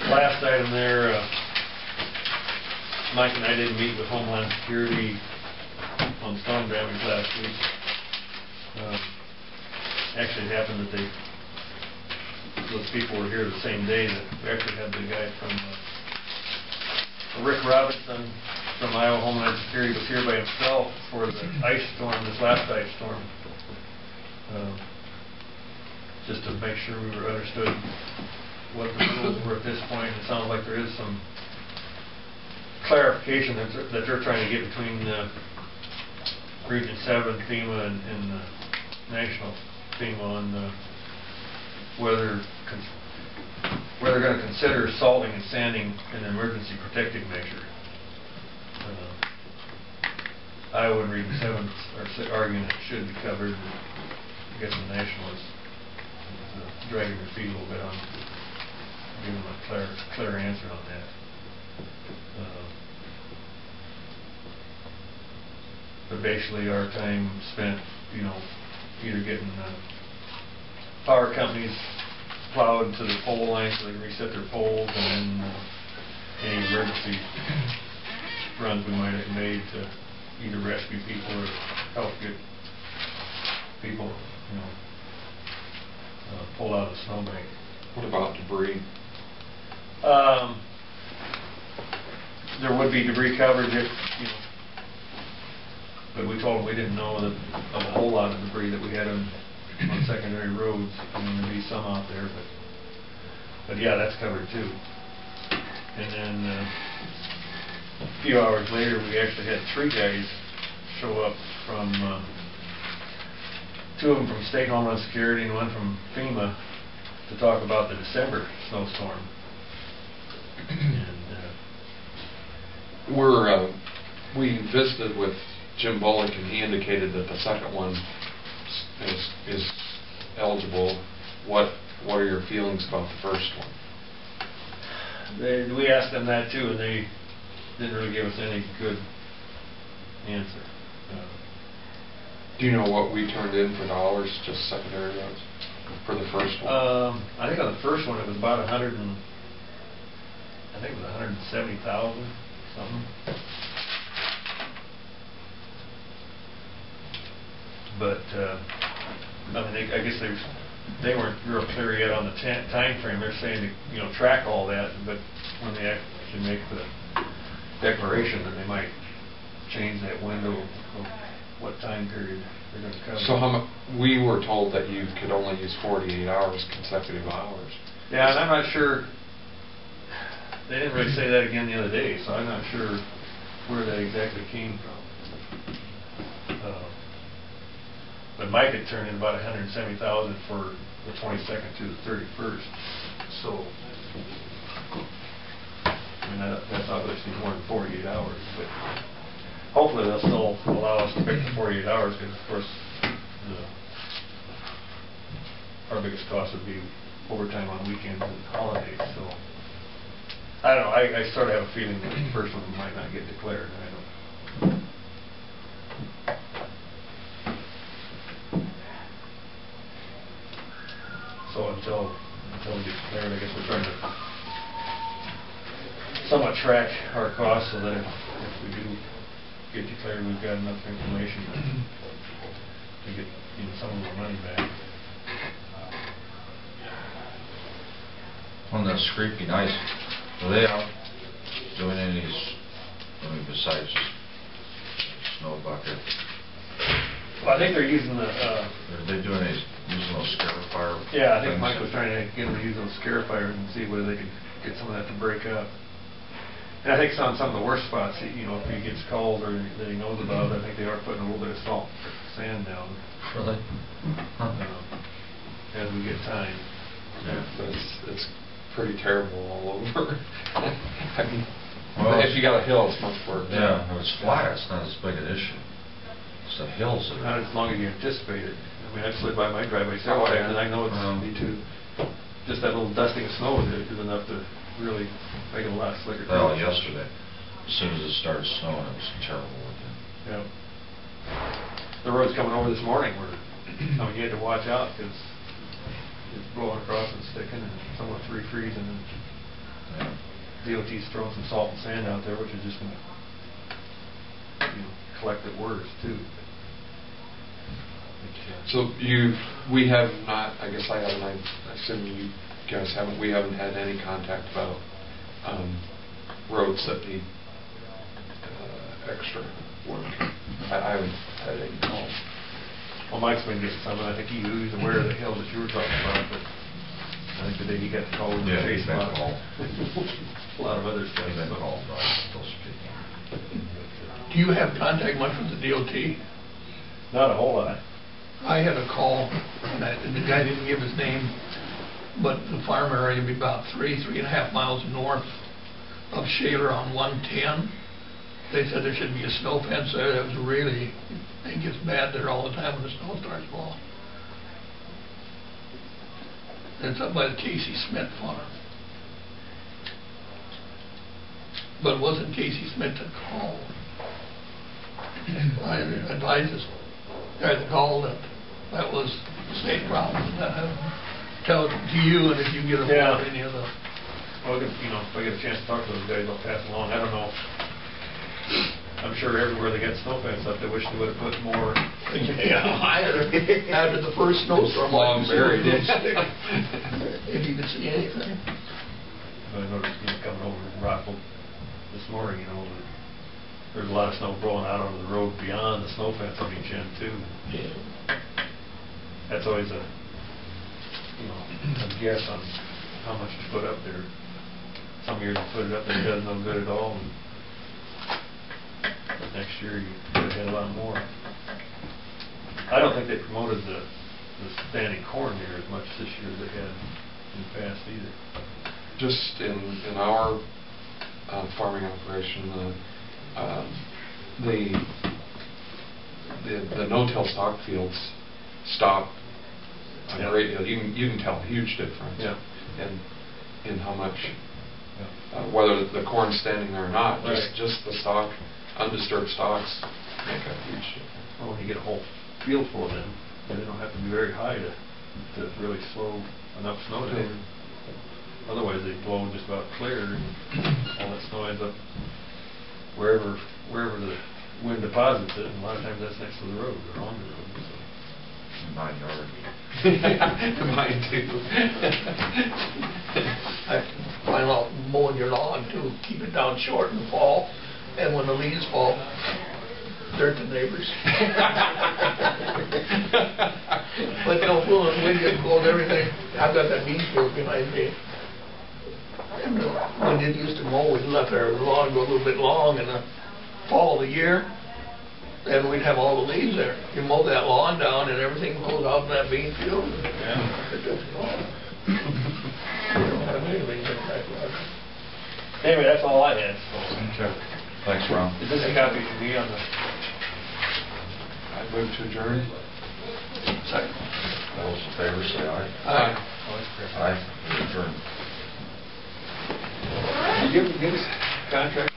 Last item there, Mike and I didn't meet with Homeland Security on storm damage last week. Actually, it happened that those people were here the same day that we actually had the guy from Rick Robinson from Iowa Homeland Security was here by himself for the ice storm, this last ice storm, just to make sure we were understood what the rules were at this point. It sounds like there is some clarification that they're trying to get between Region 7, FEMA, and National FEMA on whether they're going to consider salting and sanding an emergency protective measure. Iowa and Region 7 are arguing it should be covered. I guess the National is dragging their feet a little bit on giving them a clear answer on that. But basically, our time spent, either getting power companies plowed to the pole line so they can reset their poles, and then any emergency runs we might have made to either rescue people or help get people, pulled out of the snowbank. What about debris? There would be debris coverage if, but we told them we didn't know that of a whole lot of debris that we had on secondary roads. I mean, there'd be some out there, but yeah, that's covered too. And then a few hours later, we actually had 3 guys show up from, 2 of them from State Homeland Security and 1 from FEMA to talk about the December snowstorm. And we visited with Jim Bullock, and he indicated that the second one is eligible. What are your feelings about the first one? We asked them that too, and they didn't really give us any good answer. Do you know what we turned in for dollars, just secondary roads, for the first one? I think on the first one it was about 170,000 something. But I mean, I guess they weren't real clear yet on the time frame. They're saying to track all that, but when they actually make the declaration, then they might change that window of what time period they're going to cover. So we were told that you could only use 48 hours, consecutive hours. Yeah, and I'm not sure. They didn't really say that again the other day, so I'm not sure where that exactly came from. But Mike had turned in about 170,000 for the 22nd to the 31st. So, I mean, that's obviously more than 48 hours. But hopefully they'll still allow us to pick the 48 hours, because, of course, our biggest cost would be overtime on weekends and holidays. So, I don't know. I sort of have a feeling that the first one might not get declared. I don't. So until we get declared, I guess we're trying to somewhat track our costs so that if we do get declared, we've got enough information to get some of our money back. On the scraping ice, are they out doing any, besides just snow bucket? Well, I think they're using the... Are they using those scarifier? Yeah, I think Mike was trying to get them to use those scarifiers and see whether they could get some of that to break up. And I think on some of the worst spots, if he gets calls or that he knows about, I think they are putting a little bit of sand down. Really? As we get time. Yeah, it's pretty terrible all over. I mean, well, if you got a hill, it's much worse. Yeah, if it's flat, it's not as big an issue. It's the hills that not as long as you anticipate it. I mean, I've slid by my driveway several times, and I know it's me too. Just that little dusting of snow is enough to really make it a lot slicker. Well, yesterday, as soon as it started snowing, it was terrible looking. Yeah. The roads coming over this morning were, you had to watch out because it's blowing across and sticking and somewhat refreezing. And Yeah. DOT's throwing some salt and sand out there, which is just gonna, collect it worse too. So we have not, I guess I haven't, I assume you guys haven't, we haven't had any contact about roads that need extra work. I haven't had any calls. Well, Mike's been getting some, and I think he's aware of the hill that you were talking about, but I think the day he got the call, we were chasing a lot of other stuff. He's been called by those people. Do you have contact much with the DOT? Not a whole lot. I had a call, and the guy didn't give his name, but the farm area would be about 3.5 miles north of Shaler on 110. They said there should be a snow fence there. That was really, it gets bad there all the time when the snow starts falling. And it's up by the Casey Smith farm. But it wasn't Casey Smith that called. I advised this guy that called that was state problem. Tell it to you, and if you get a hold of any of the... Well, if I get a chance to talk to those guys, I'll pass along. I don't know. I'm sure everywhere they got snow fence up, they wish they would have put more. Yeah, after the first snowstorm, Long buried it. if you could see anything. I noticed, coming over from Rockville this morning, there's a lot of snow blowing out onto the road beyond the snow fence on each end too. Yeah. That's always a guess on how much to put up there. Some years you put it up there, it does no good at all. But next year you could have had a lot more. I don't think they promoted the standing corn here as much this year as they had in the past either. Just in our farming operation, the no-till stock fields stop a great deal. You can tell a huge difference in how much, whether the corn's standing there or not. Right. Just the stock, undisturbed stocks make a huge difference. Well, when you get a whole field full of them, they don't have to be very high to really slow enough snow down. Otherwise, they blow just about clear, and all that snow ends up wherever the wind deposits it, and a lot of times that's next to the road or on the road. So. My yard. Mine too. I find out mowing your lawn to keep it down short in the fall, and when the leaves fall, dirt the neighbors. But no fool, the wind just blows everything. I've got that bean field behind me. And when you used to mow, we let our lawn go a little bit long in the fall of the year, and we'd have all the leaves there. You mow that lawn down, and everything goes out in that bean field. It just falls. We don't have any leaves in that yard. Anyway, that's all I had. Okay. Thanks, Ron. Is this a copy for me on the... I move to adjourn. Second. All those in favor, say aye. Aye. Aye. Adjourn. Give us a contract.